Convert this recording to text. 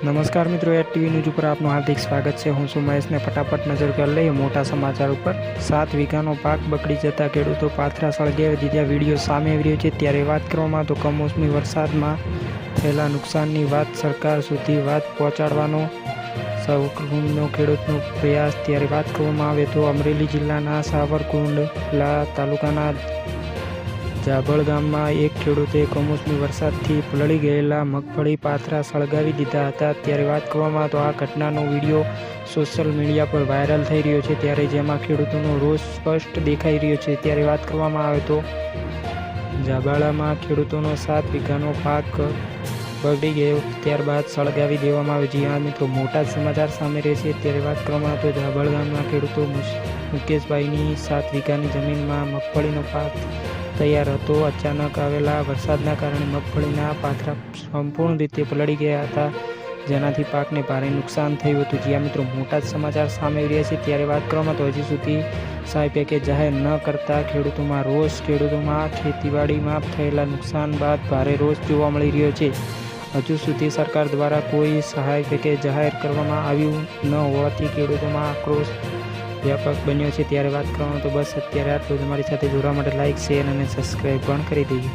નમસ્કાર મિત્રો, at TV news ઉપર આપનું હાર્દિક સ્વાગત છે। હું છું મહેશને ફટાફટ નજર કરી લઈએ મોટા સમાચાર ઉપર। 7 વીઘાનો પાક બગડી જતા ખેડૂતો પાથરા સળગાવી દીધા વિડીયો સામે આવી રહ્યો છે। ત્યારે વાત કરવામાં તો કમોસમી વરસાદમાં થયેલા નુકસાનની વાત સરકાર સુધી વાત પહોંચાડવાનો સૌનો ખેડૂતનો પ્રયાસ। ત્યારે વાત કરવામાં આવે તો અમરેલી જિલ્લાના સાવરકુંડલા તાલુકાના જાબળ ગામમાં એક ખેડૂતે કમોસમી વરસાદથી પલળી ગયેલા મગફળી પાથરા સળગાવી દીધા હતા। ત્યારે વાત કરવામાં તો આ ઘટનાનો વિડીયો સોશિયલ મીડિયા પર વાયરલ થઈ રહ્યો છે। ત્યારે જેમાં ખેડૂતોનો રોષ સ્પષ્ટ દેખાઈ રહ્યો છે। ત્યારે વાત કરવામાં આવે તો જાબાળામાં ખેડૂતોનો 7 વીઘાનો પાક બગડી ગયો, ત્યારબાદ સળગાવી દેવામાં આવ્યો। જી હા મિત્રો, મોટા સમાચાર સામે રહેશે। ત્યારે વાત કરવામાં આવે તો જાબાળ ગામના ખેડૂતો મુકેશભાઈની 7 વીઘાની જમીનમાં મગફળીનો પાક તૈયાર હતો। અચાનક આવેલા વરસાદના કારણે મગફળીના પાથરા સંપૂર્ણ રીતે પલળી ગયા હતા, જેનાથી પાકને ભારે નુકસાન થયું હતું। જ્યાં મિત્રો મોટા સમાચાર સામે આવી રહ્યા છે। ત્યારે વાત કરવામાં તો હજી સુધી સહાય પેકેજ જાહેર ન કરતા ખેડૂતોમાં રોષ। ખેડૂતોમાં ખેતીવાડીમાં થયેલા નુકસાન બાદ ભારે રોષ જોવા મળી રહ્યો છે। હજુ સુધી સરકાર દ્વારા કોઈ સહાય પેકેજ જાહેર કરવામાં આવ્યું ન હોવાથી ખેડૂતોમાં આક્રોશ વ્યાપક બન્યો છે। ત્યારે વાત કરવામાં તો બસ અત્યારે આટલું। તમારી સાથે જોડવા માટે લાઇક, શેર અને સબસ્ક્રાઈબ પણ કરી દેજો।